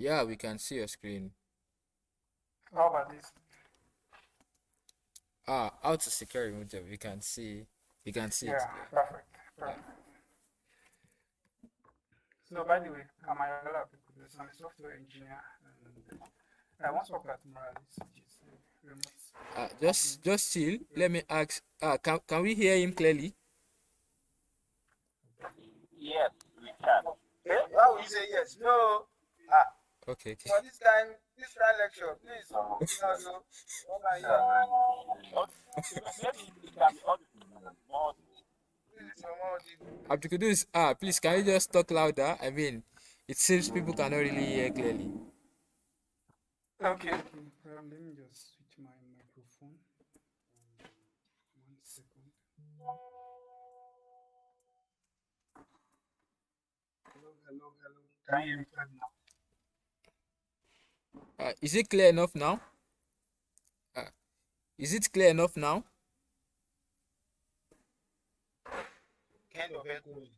Yeah, we can see your screen. How about this? How to secure remote job? We can see it. Yeah, Yeah, perfect. yeah. Perfect. So, by the way, I'm Ayola Because I'm a software engineer and I once worked at Moralis, which is a remote company. Just chill. Rem- Let me ask. Can we hear him clearly? Yes, we can. Eh? Why would you say yes? No. Ah, Okay, okay. for this kind lecture, please. So, No, no. What are you? maybe it can be audible more. This is normal audible. Abdul, please can you just talk louder? I mean, it seems people cannot really hear clearly. Okay. Let me just switch my microphone. 1 second. Hello, hello, hello. Can you hear me clearly now? Is it clear enough now? Uh, is it clear enough now? Kind of echoing.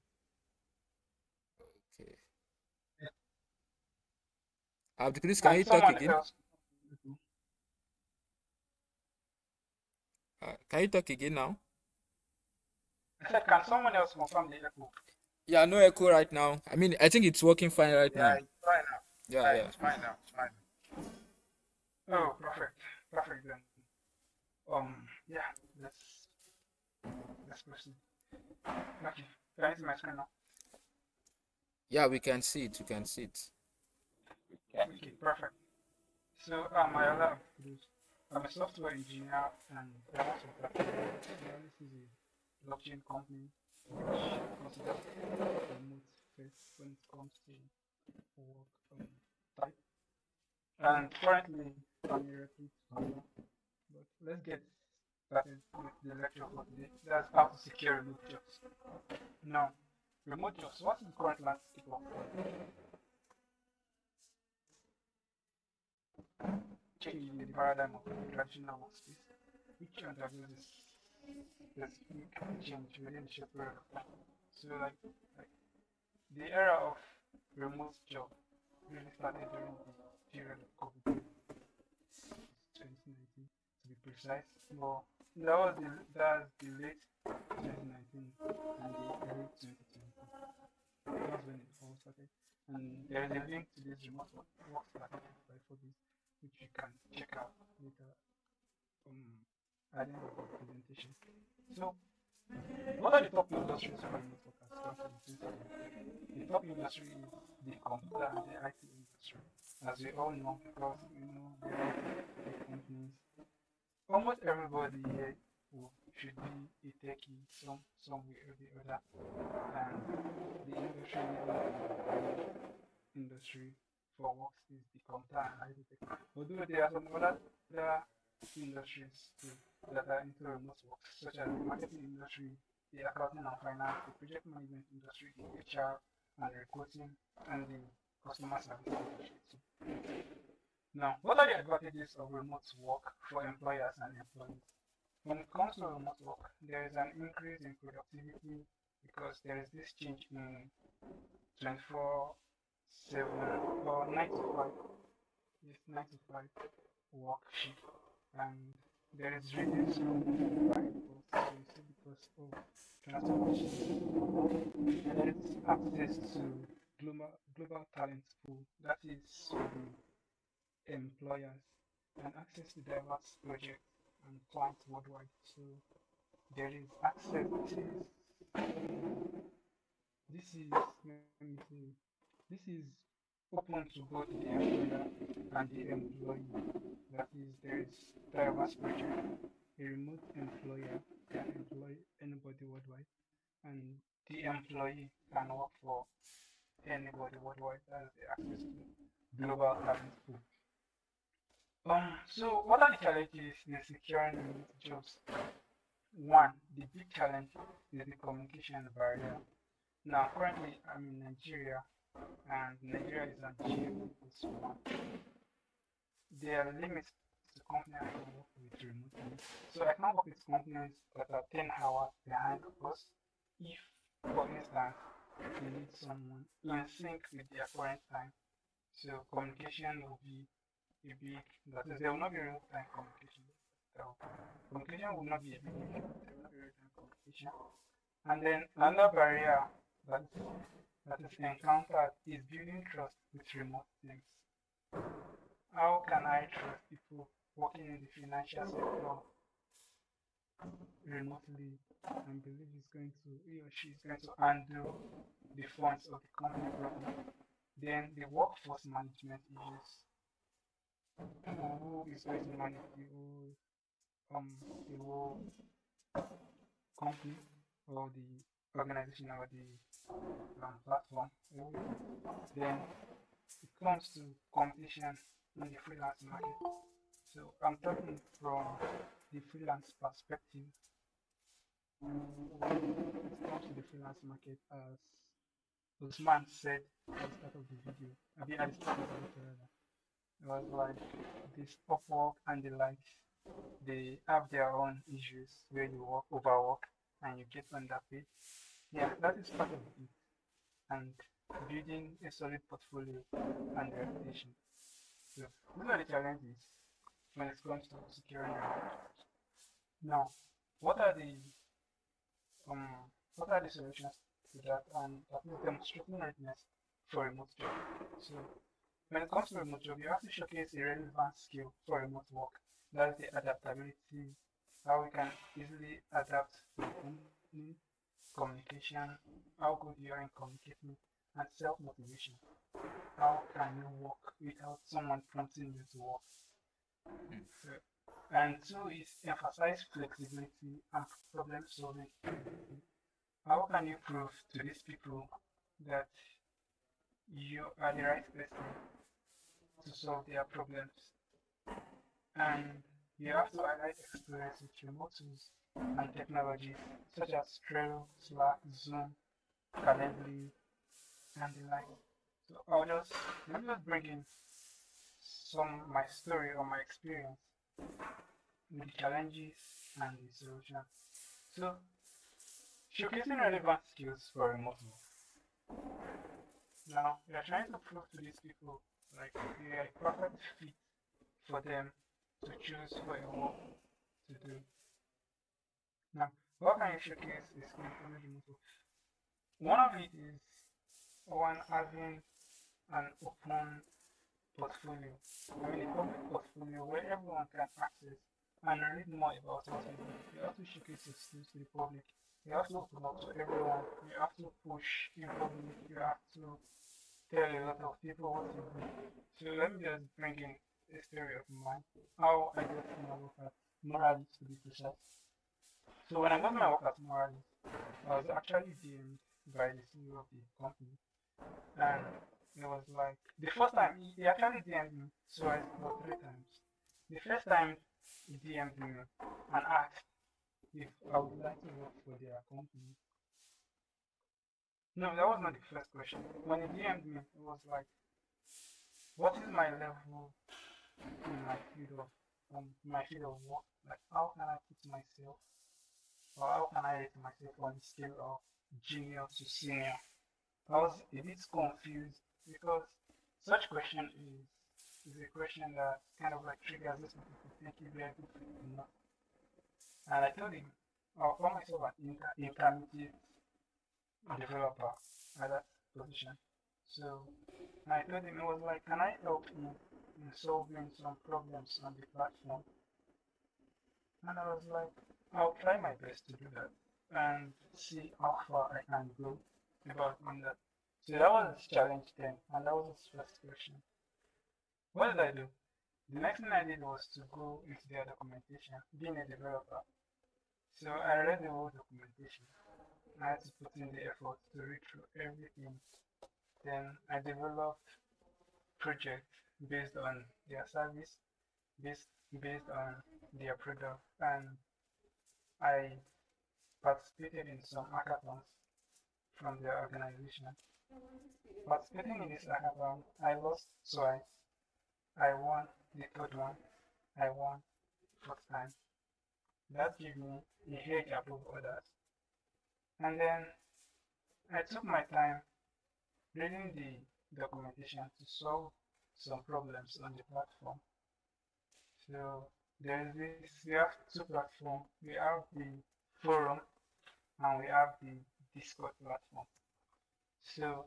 Okay. Abdul, can Can you talk someone again? else? Can you talk again now? I said, can someone else confirm the echo? Yeah, no echo right now. I mean, I think it's working fine right Yeah, now. it's fine now. Yeah, Yeah, yeah. it's fine now. It's fine. Oh, perfect. Perfect then. Yeah, let's let's proceed. Okay. Can you see my screen now? Yeah, we can see it. We can see it. Okay, perfect. So I love this. I'm a software engineer and I also this is a blockchain company which considers remote first when it comes to work type. And currently I'm a recruit hire. But let's get started with the lecture for today. That's how to secure remote jobs. Now, remote jobs, what is the current landscape of change in the paradigm of the traditional workspace, which undergoes this specific change within a short period of time. So like the era of remote job really started during the period of COVID 2019 to be precise. But that's the late 2019 and the early 2020. That's when it all started. And there is a link to this remote work started by Forbes, which you can check out later at the end of the presentation. So, what are the top industries for remote workers currently? The top industry is the computer and the IT industry, as we all know, because they are big companies. Almost everybody here should be a techie some way or the other, and the industry leading the industry for works is the computer and IT tech. Although there are some other industries too that are into remote work, such as the marketing industry, the accounting and finance, the project management industry, the HR and recruiting, and the customer service industry too. Now, what are the advantages of remote work for employers and employees? When it comes to remote work, there is an increase in productivity because there is this change in 24/7 or 9 to 5, yes, 9 to 5 work shift, and there is reduced movement by security because of transportation, and there is access to global talent pool that is for the employers and access to diverse projects and clients worldwide. So there is access. Let me see. This is open to both the employer and the employee. That is, there is diverse project. A remote employer can employ anybody worldwide, and the employee can work for anybody worldwide. That is the access to global talent pool. So what are the challenges in securing remote jobs? One, the big challenge is the communication barrier. Now, currently, I'm in Nigeria, and Nigeria is on GA+1. There are limits to companies I can work with remotely. So I can work with companies that are 10 hours behind us if, for instance, they need someone in sync with their current time. So communication will be a big, that is, there will not be real time communication. So communication will not be a big issue. There will not be real time communication. And then another barrier that that is encountered is building trust with remote teams. How can I trust people working in the financial sector remotely and believe he or she is going to handle the funds of the company properly? Then the workforce management issues. Who is going to manage the whole company or the organization or the platform, everything. Then it comes to competition in the freelance market. So I'm talking from the freelance perspective. When it comes to the freelance market, as Usman said at the start of the video, I mean at the start of the lecture rather, it was like this Upwork and the likes, they have their own issues where you work overwork and you get underpaid. Yeah, that is part of it. And building a solid portfolio and reputation. So these are the challenges when it comes to securing your job. Now, what are the um what are the solutions to that, and at least demonstrating readiness for remote job? So when it comes to remote job, you have to showcase a relevant skill for remote work. That's the adaptability, how we can easily adapt to the company, communication, how good you are in communicating, and self-motivation. How can you work without someone prompting you to work? So, and two is emphasize flexibility and problem solving ability. How can you prove to these people that you are the right person to solve their problems? And you have to highlight experience with remote tools and technologies such as Trello, Slack, Zoom, Calendly, and the like. So let me just bring in my story or my experience with the challenges and the solution. So showcasing relevant skills for remote work. Now we are trying to prove to these people like we are a perfect fit for them to choose for a work to do. Now, what can you showcase a skill for remote work? One of it is one having an open portfolio. I mean, a public portfolio where everyone can access and read more about what you do. You have to showcase your skills to the public. You have to open up to everyone. You have to push in public. You have to tell a lot of people what you do. So let me just bring in a story of mine. How I got my work at Morales to be precise. So when I got my work at Morales, I was actually DM'd by the CEO of the company, and it was like the first time he actually DM'd me twice or three times. The first time he DM'd me and asked if I would like to work for their company. No, that was not the first question. When he DM'd me, it was like, what is my level in my field of work? Like, how can I put myself, or how can I rate myself on the scale of junior to senior? I was a bit confused because such question is a question that kind of like triggers this people to think if they are good fit or not. And I told him I'll call myself an intermediate developer at that position. So I told him, it was like, can I help you in solving some problems on the platform? And I was like, I'll try my best to do that and see how far I can go about doing that. So that was his challenge then, and that was his first question. What did I do? The next thing I did was to go into their documentation, being a developer. So I read the whole documentation. I had to put in the effort to read through everything. Then I developed projects based on their service, based on their product, and I participated in some hackathons from their organization. Participating in this hackathon, I lost twice. I won the third one. I won fourth time. That gave me a edge above others. And then I took my time reading the documentation to solve some problems on the platform. So there's this, we have two platforms. We have the forum and we have the Discord platform. So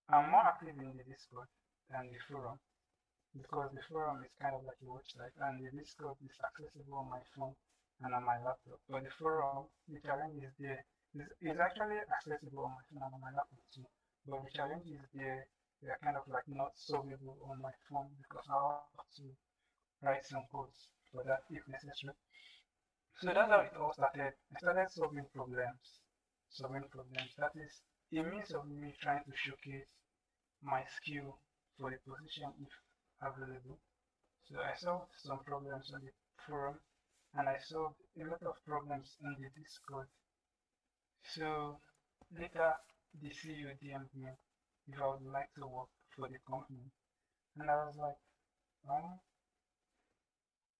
I'm more active in the Discord than the forum because the forum is kind of like a website and the Discord is accessible on my phone and on my laptop. But the forum, the challenge is there. It's actually accessible on my phone and on my laptop too. But the challenge is there. They are kind of like not solvable on my phone because I have to write some codes for that if necessary. So that's how it all started. I started solving problems. Solving problems. That is a means of me trying to showcase my skill for the position if available. So I solved some problems on the forum and I solved a lot of problems on the Discord. So later the CEO DM'd me if I would like to work for the company. And I was like, um,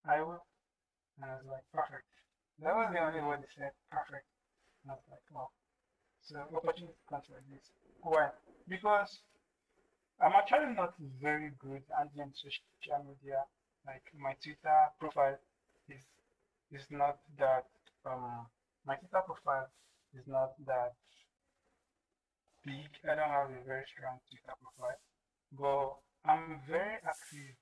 I will. And I was like, perfect. That was the only word he said, perfect. And I was like, wow. So opportunity comes like this. Why? Because I'm actually not very good handling social media. Like my Twitter profile is is not that my Twitter profile is not that big. I don't have a very strong Twitter profile, but I'm very active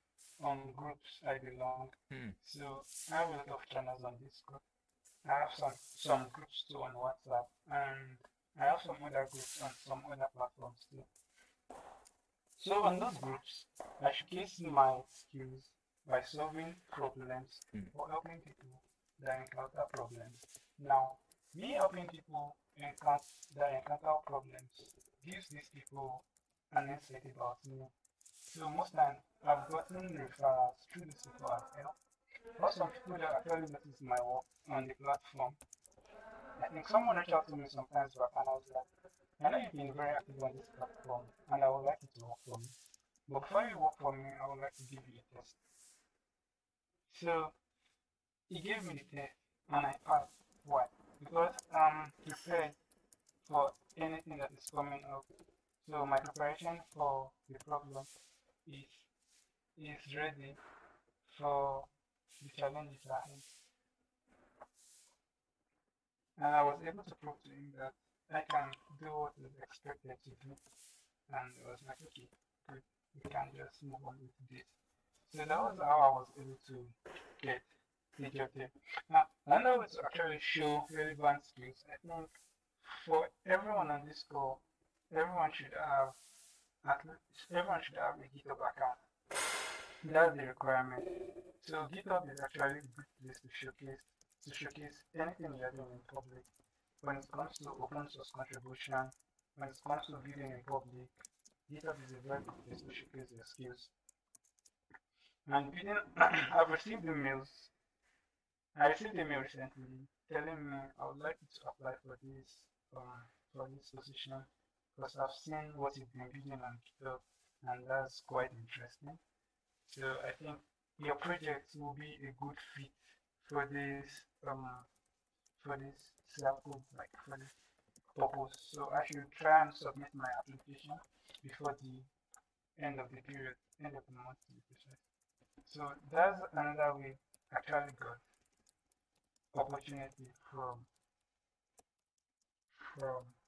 on groups I belong. Hmm. So I have a lot of channels on Discord. I have some groups too on WhatsApp, and I have some other groups on some other platforms too. So on those groups, I showcase my skills by solving problems Hmm. or helping people that encounter problems. Now, me helping people encounter problems gives these people an insight about me. So most time, I've gotten referrals through these people I've helped, or some people that actually notice my work on the platform. I think someone reached out to me sometimes back and I was like, I know you've been very active on this platform and I would like you to work for me. But before you work for me, I would like to give you a test. So he gave me the test and I passed. Why? Because I'm prepared for anything that is coming up. So my preparation for the problem is is ready for the challenges ahead. And I was able to prove to him that I can do what is expected to do. And it was like, okay, good, we can just move on with this. So that was how I was able to get the job there. Now, another way to actually show relevant skills, I think for everyone on this call, everyone should have everyone should have a GitHub account. That's the requirement. So GitHub is actually a good place to showcase anything you're doing in public. When it comes to open source contribution, when it comes to building in public, GitHub is a very good place to showcase your skills. And building, I've received emails. I received email recently telling me I would like you to apply for this position because I've seen what you've been building on GitHub and that's quite interesting. So I think your project will be a good fit for this um for this circle, like for this purpose. So I should try and submit my application before the end of the period, end of the month to be precise. So that's another way I actually got opportunity from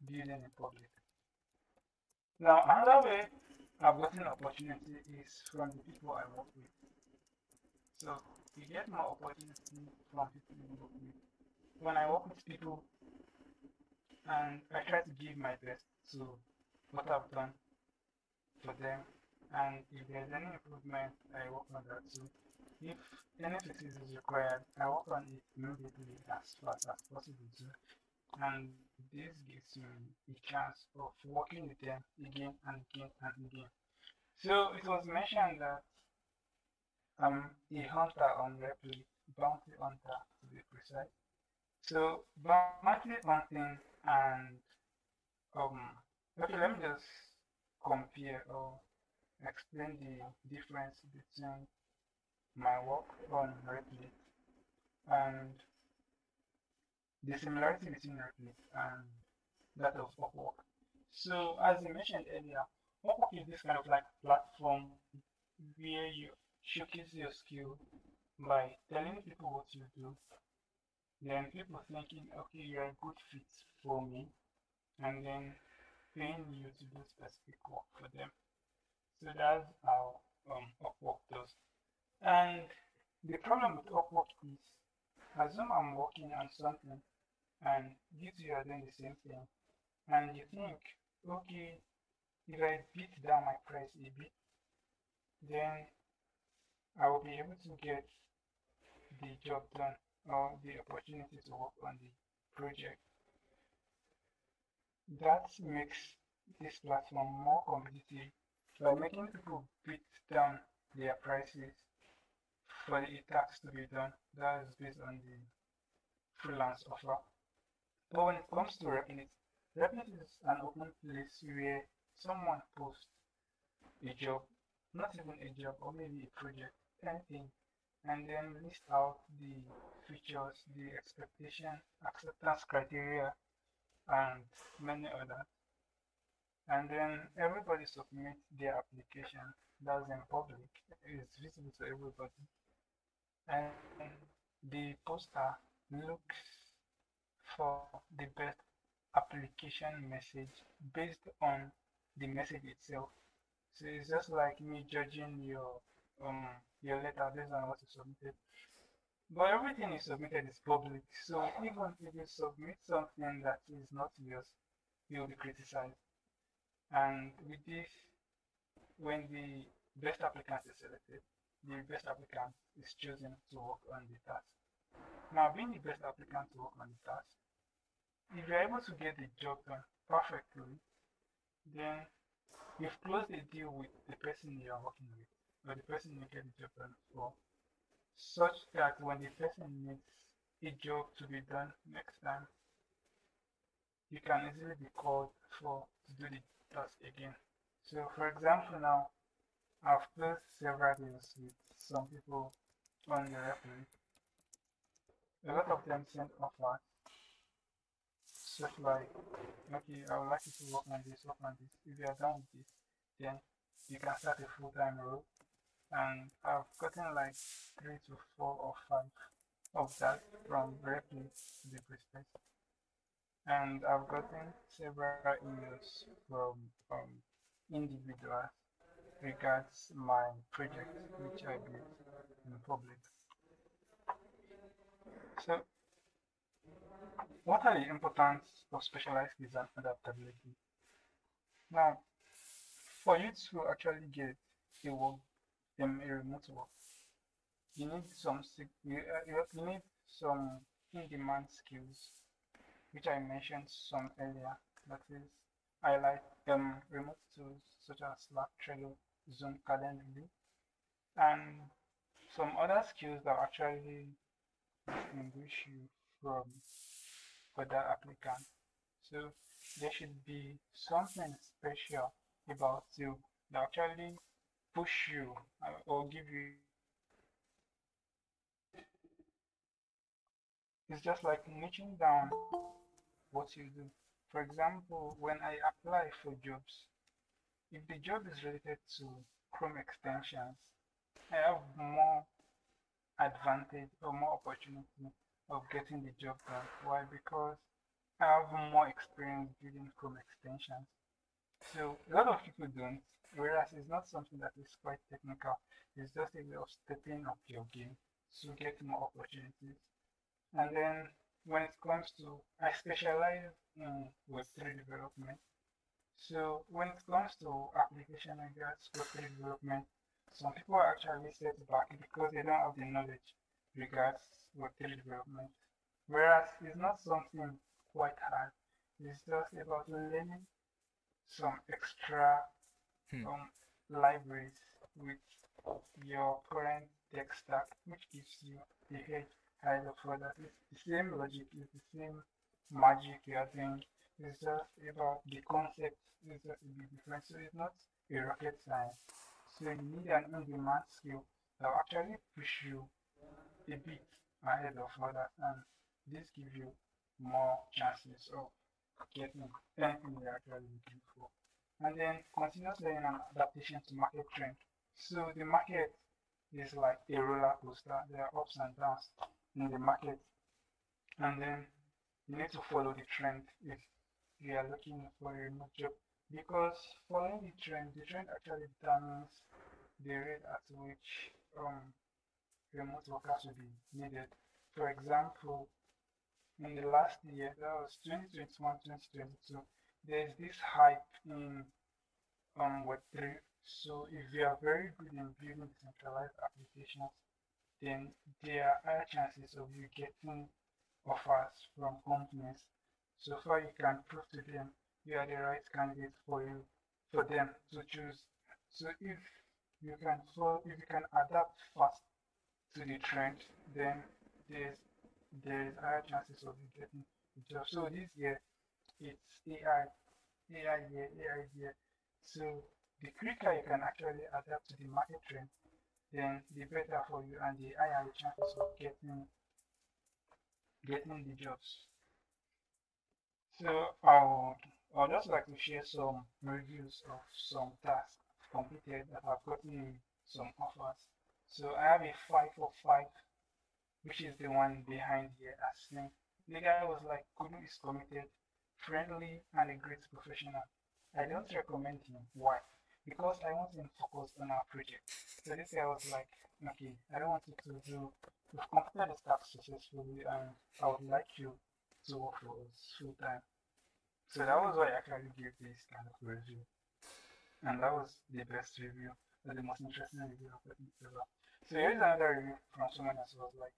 building in public. Now another way I've gotten opportunity is from the people I work with. So you get more opportunity from people you work with. When I work with people and I try to give my best to what I've done for them, and if there's any improvement, I work on that too. If any fixes is required, I work on it immediately as fast as possible too. And this gives me a chance of working with them again and again and again. So it was mentioned that I'm a hunter on Replay, bounty hunter to be precise. So bounty hunting and um okay, let me just compare or explain the difference between my work on Replay and the similarity between Replay and that of Upwork. So as I mentioned earlier, Upwork is this kind of like platform where you showcase your skill by telling people what you do, then people thinking, okay, you're a good fit for me, and then paying you to do specific work for them. So that's how Upwork does. And the problem with Upwork is, assume I'm working on something and you two are doing the same thing, and you think, okay, if I beat down my price a bit, then I will be able to get the job done or the opportunity to work on the project. That makes this platform more competitive by making people beat down their prices for the tasks to be done. That is based on the freelance offer. But when it comes to Replit, Replit is an open place where someone posts a job, not even a job, or maybe a project, anything, and then list out the features, the expectation, acceptance criteria, and many others. And then everybody submits their application. That's in public. It's visible to everybody. And the poster looks for the best application message based on the message itself. So it's just like me judging your letter based on what you submitted. But everything you submitted is public. So even if you submit something that is not yours, you'll be criticized. And with this, when the best applicant is selected, the best applicant is chosen to work on the task. Now, being the best applicant to work on the task, if you're able to get the job done perfectly, then you've closed a deal with the person you are working with, or the person you get the job done for, such that when the person needs a job to be done next time, you can easily be called for to do the task again. So, for example, now I've closed several deals with some people on the referee. A lot of them send offers, such like, okay, I would like you to work on this. If you are done with this, then you can start a full-time role. And I've gotten like 3 to 4 or 5 of that from Replay to be precise. And I've gotten several emails from individuals regards my project which I built in public. So, what are the importance of specialized skills and adaptability? Now, for you to actually get a work, a remote work, you need you need some in-demand skills, which I mentioned some earlier. That is, I like remote tools such as Slack, Trello, Zoom, Calendly, and some other skills that actually distinguish you from other applicants. So there should be something special about you that actually push you or give you a push. It's just like niching down what you do. For example, when I apply for jobs, if the job is related to Chrome extensions, I have more advantage or more opportunity of getting the job done. Why? Because I have more experience building Chrome extensions. So a lot of people don't, whereas it's not something that is quite technical. It's just a way of stepping up your game to get more opportunities. And then when it comes to, I specialize in Web3 development. So when it comes to application regards Web3 development, some people are actually set back because they don't have the knowledge regards Web3 development. Whereas it's not something quite hard. It's just about learning some extra Hmm. um, libraries with your current tech stack, which gives you the edge ahead of others. It's the same logic, it's the same magic you are doing. It's just about the concept is just a bit different. So it's not a rocket science. So you need an in-demand skill that will actually push you a bit ahead of others, and this gives you more chances of getting anything you're actually looking for. And then continuous learning and adaptation to market trend. So the market is like a roller coaster. There are ups and downs in the market, and then you need to follow the trend if you are looking for a remote job, because following the trend actually determines the rate at which remote workers will be needed. For example, in the last year, that was 2021, 2022, there is this hype in Web3. So if you are very good in building decentralized applications, then there are higher chances of you getting offers from companies. So far you can prove to them you are the right candidate for them to choose. So if you can adapt fast to the trend, then there's there is higher chances of you getting a job. So this year it's AI year, AI year. So the quicker you can actually adapt to the market trend, then the better for you and the higher the chances of getting the jobs. So I'll just like to share some reviews of some tasks completed that have gotten me some offers. So I have a 5 for 5, which is the one behind here as seen. The guy was like, Kudu is committed, friendly, and a great professional. I don't recommend him. Why? Because I want him focused on our project. So this guy was like, okay, I don't want you to do, we've completed this task successfully, and I would like you to work for us full time. So that was why I actually gave this kind of review. And that was the best review, or the most interesting review I've gotten ever. So here's another review from someone else who was like,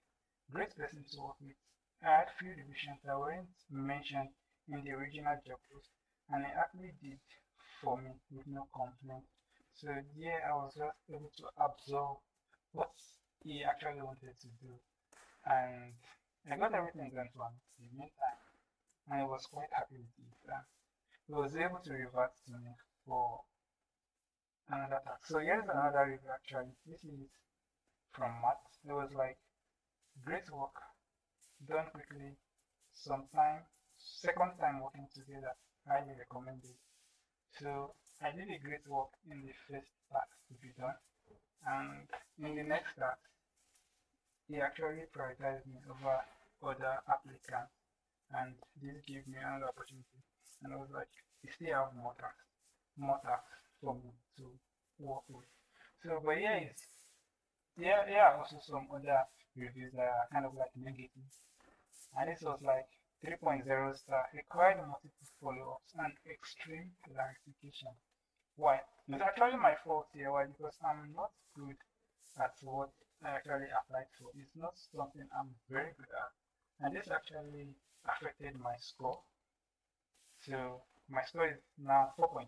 great person to work with. I had few revisions that weren't mentioned in the original job post, and he actually did for me with no complaint. So yeah, I was just able to absorb what he actually wanted to do, and I got everything done for him in the meantime, and I was quite happy with it. He was able to revert to me for another task. So here's another review actually. This is from Matt. It was like, great work, done quickly, sometime, second time working together, highly recommended. So I did a great work in the first task to be done, and in the next task, he actually prioritized me over other applicants, and this gave me another opportunity. And I was like, you still have more tasks for me to work with. So, but yeah, yeah, also some other reviews that are kind of like negative. And this was like 3.0 star, required multiple follow-ups and extreme clarification. Why? It's actually my fault here. Why? Because I'm not good at what I actually applied for. It's not something I'm very good at. And this actually affected my score. So my score is now 4.7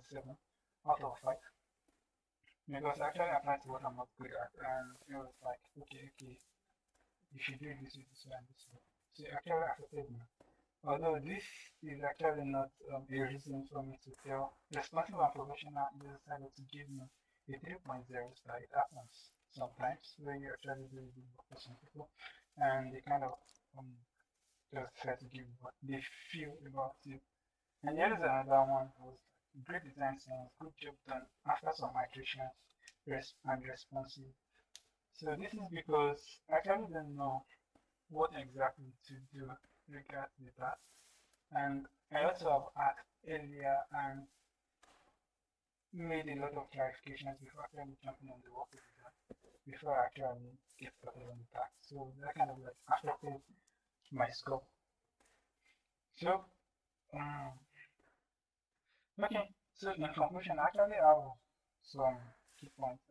out of 5, because I actually applied to what I'm not good at. And it was like, okay, you should do this, this way, and this way. So it actually affected me. Although this is actually not a reason for me to tell responsible and professional, they decided to give me a 3.0 star. It happens sometimes when you actually do good work for some people, and they kind of um, just try to give what they feel about you. And here is another one, was great design sense, good job done after some iterations, and responsive. So this is because I actually don't know what exactly to do regards to that. And I also have asked earlier and made a lot of clarifications before actually jumping on the work with that, before I actually get started on the task. So that kind of like affected my scope. So, um, okay, so in conclusion, I actually have some key points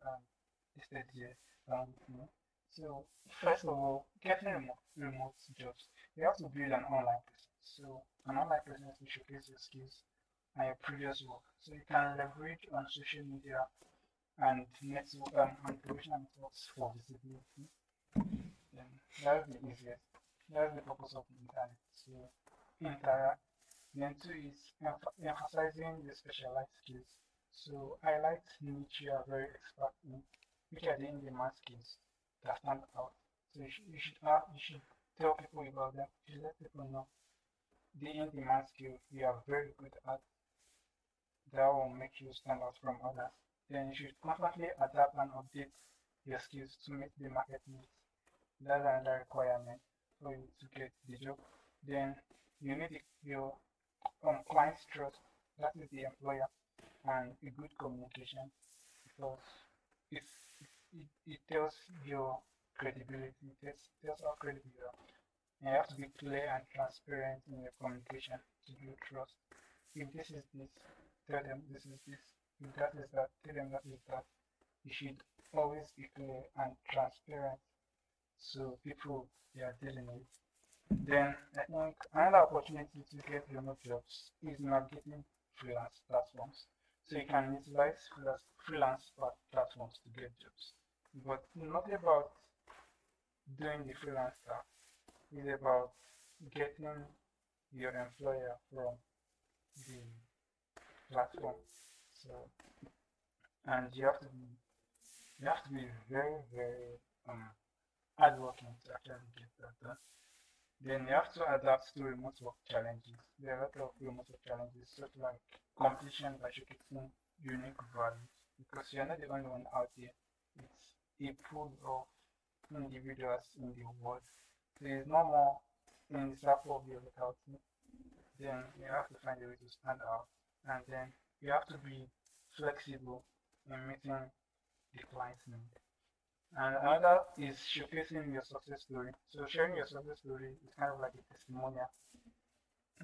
listed here with me. So, first of all, getting remote jobs, you have to build an online presence. So, an online presence will showcase your skills and your previous work. So, you can leverage on social media and network and professional networks for visibility. Then that's the easiest. That's the purpose of the internet. So, interact. Then two is emphasizing the specialized skills. So highlight niche you are very expert in, which are the in-demand skills that stand out. So you should tell people about them. You should let people know the in-demand skill you are very good at. that will make you stand out from others. Then you should constantly adapt and update your skills to meet the market needs. That's another requirement for you to get the job. Then you need your client's trust, that is the employer, and a good communication because it, it tells your credibility, it tells how credible you are. And you have to be clear and transparent in your communication to build trust. If this is this, tell them this is this. If that is that, tell them that is that. You should always be clear and transparent to people you are dealing with. Then I think another opportunity to get remote jobs is navigating freelance platforms. So you can utilize freelance platforms to get jobs. But not about doing the freelance stuff. It's about getting your employer from the platform. So and you have to be very, very hardworking to actually get that done. Then you have to adapt to remote work challenges. There are a lot of remote work challenges, such like competition by showcasing unique values, because you're not the only one out there. It's a pool of individuals in the world. There is no more in the circle of your locality. Then you have to find a way to stand out, and then you have to be flexible in meeting the client's need. And another is showcasing your success story. So sharing your success story is kind of like a testimonial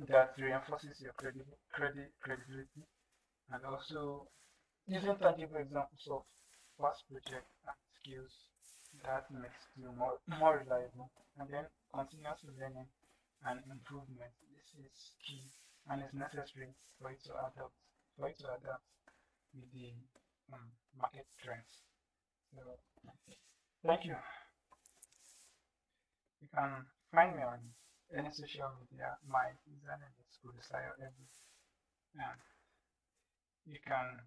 that reinforces your credibility and also using tangible examples of past projects and skills that makes you more reliable. And then continuous learning and improvement. This is key and is necessary for you to adapt with the market trends. So thank you. You can find me on any social media. My username is Kudisayo Every, and you can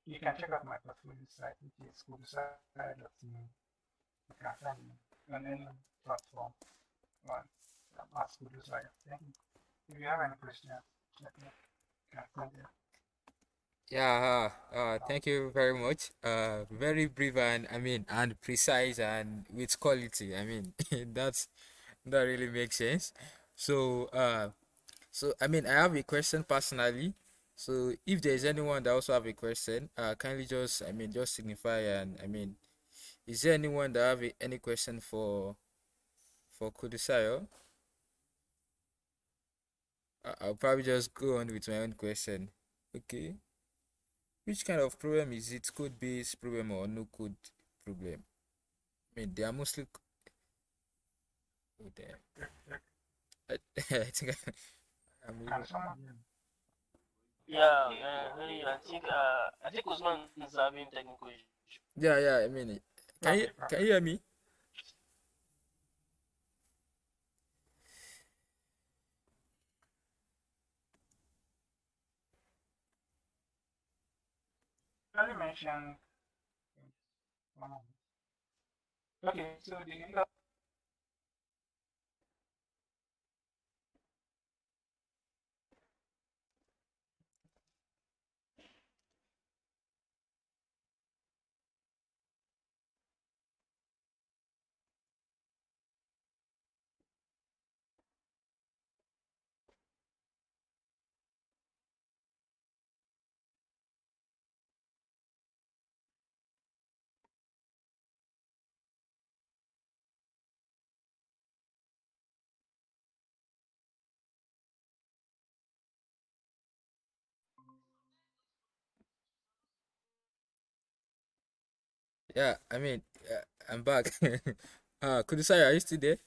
you can check out my portfolio site, which is kudisayo.me. You can find me on any platform on as Kudisayo. Thank you. If you have any questions, let me can send them. Yeah, thank you very much. Very brief and and precise and with quality. That really makes sense. So, I have a question personally. So, if there's anyone that also have a question, kindly just just signify. And is there anyone that have any question for Kudisayo? I'll probably just go on with my own question. Okay. Which kind of problem is it? Code based problem or no code problem? They are mostly. Oh, damn. I, I think I'm Can able. someone hear me? Yeah, I think Usman is having technical issue. Yeah, yeah. Okay, Can perfect. you hear me? Early mentioned. um, Okay, so the Yeah, I'm back. Kudusai, are you still there?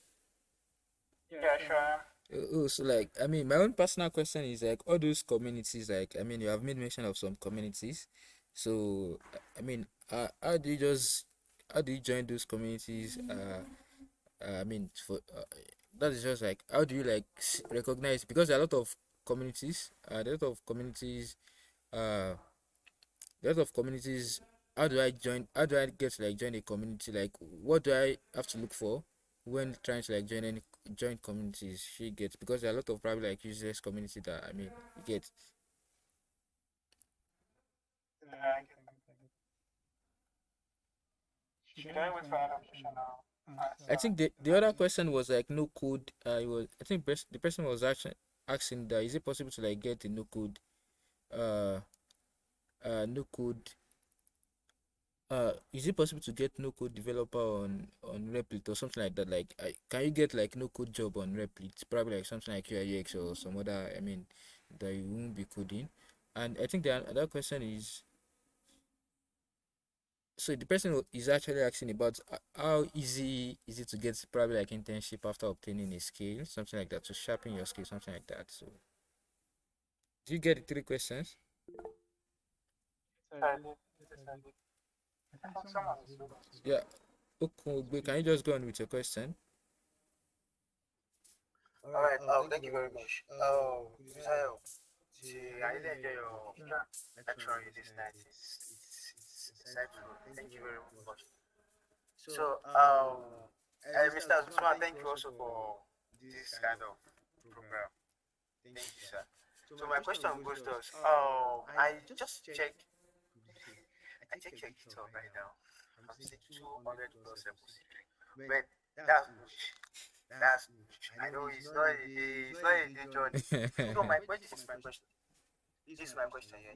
yeah, sure. So like, my own personal question is like all those communities, like, you have made mention of some communities. So, how do you join those communities? For that is just like, how do you like recognize? Because there are a lot of communities, uh, a lot of communities. How do I join? How do I get to like join a community? Like, what do I have to look for when trying to like join communities? She gets, because there are a lot of probably like useless community that you get. I get. Should I wait for another question now? I Answer think the that other question. question was like no code. It was I think the person was actually asking that is it possible to like get a no code uh no code is it possible to get no code developer on Replit or something like that? Like, can you get like no code job on Replit? Probably like something like UIUX or some other. I mean, that you won't be coding. And I think the other question is so the person is actually asking about how easy is it to get probably like internship after obtaining a skill, something like that, to sharpen your skill, something like that. So, do you get the three questions? Yes, I did. Yes, I did. I think someone is ready Yeah. to Okay, speak. can you just go on with your question? All right. Thank you very much. Misael, I really enjoy your Yeah. lecture this night. It's insightful. Thank you very much. So, Mr. Usman, thank you also for this kind of program. Thank you, sir. So my question goes to us. I just check. I check your GitHub right now. I'm seeing 200 plus episodes. But that's huge. That's huge. I know it's not a day journey. So my question, this is my question. This is my question here.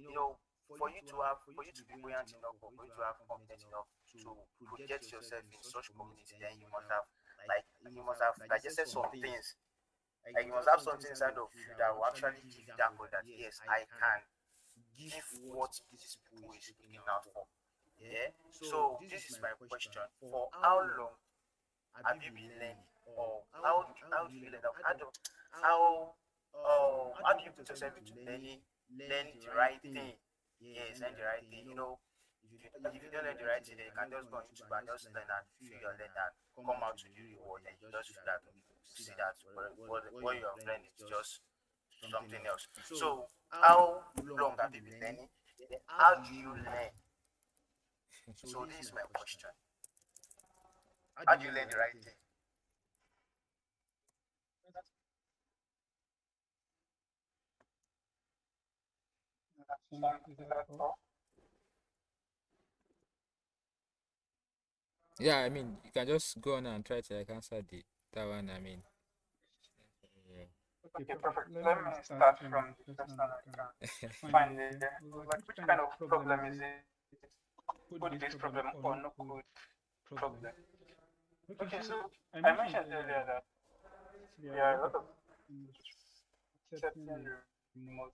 For you to be buoyant enough, or for you to have confidence enough to project yourself in such community, then you must have digested some things. Like you must have something inside of you that will actually give you that code that yes, I can give what this people is looking out for. Yeah. So this is my question. For how long have you been learning, or how do you learn? How do you put yourself into learn the right thing? Yes, learn the right thing. If you don't learn the right thing, then you can just go on YouTube and just learn and feel your learn and come out to the real world, and you just feel that see that what you have learned is just something else. So how long have you been learning? Then how do you learn? So this is my question. How do you learn the right thing? Is that all? Yeah, I mean, you can just go on and try to like answer the that one. I mean, yeah. Okay, perfect. Let me start from the first one I can find there. Like, which kind of problem is it? Code-based problem or no code problem? Okay, so I mentioned earlier that there are a lot of industries accepting remote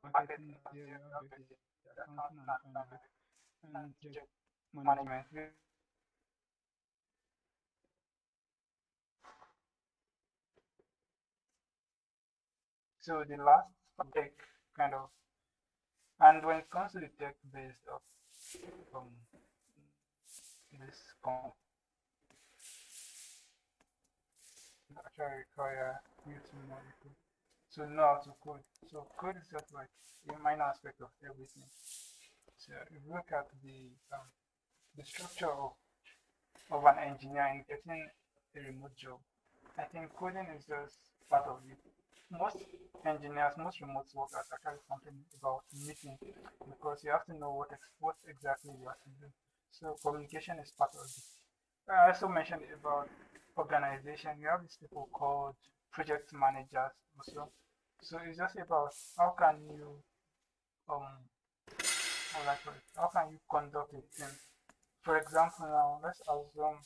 marketing is there, you have the accounting and finance and project management. So the last tech kind of, and when it comes to the tech based of um, this actually require you to know how to code. So code is just like a minor aspect of everything. So if you look at the structure of an engineer in getting a remote job, I think coding is just part of it. Most engineers, most remote workers actually complain about meeting because you have to know what exactly you have to do. So communication is part of it. I also mentioned about organization. You have these people called project managers also. So it's just about how can you um how can you conduct a team. For example, now let's assume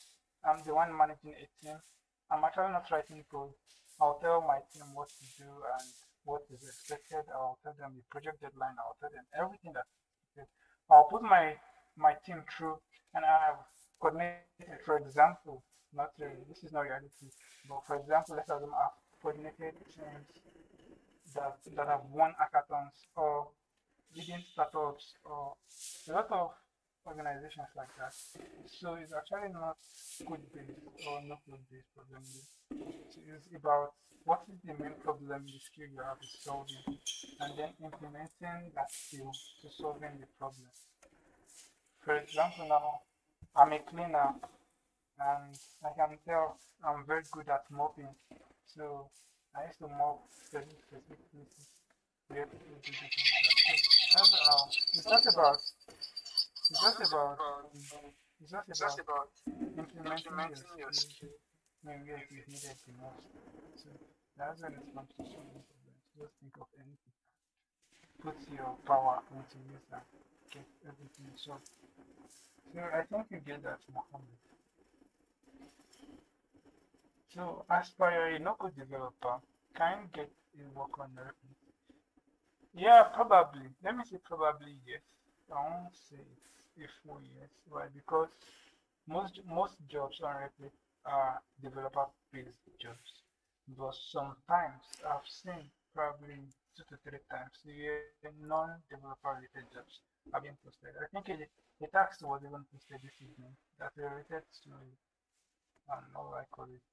I'm the one managing a team. I'm actually not writing code. I'll tell my team what to do and what is expected. I'll tell them the project deadline. I'll tell them everything that's expected. I'll put my team through, and I have coordinated. For example, not this is not reality, but for example, let's assume I've coordinated teams that have won hackathons or leading startups or a lot of organizations like that. So it's actually not code based or no code based problem based. So it's about what is the main problem the skill you have is solving and then implementing that skill to solving the problem. For example, now I'm a cleaner and I can tell I'm very good at mopping. So I used to mock specific places where people do this and that. So that's how it's not about it's just about it's just about implementing your skills when where it is needed the most. So that's when it comes to solving problems. Just think of anything. Put your power into use and get everything solved. So I think you get that, Mohammed. So as per your local developer, can you get a work on reference? Yeah, probably. Let me say probably yes. I won't say it's a full yes. Why? Because most jobs on Reddit are developer based jobs. But sometimes I've seen probably 2 to 3 times where non-developer related jobs are being posted. I think a task was even posted this evening that related to how I call it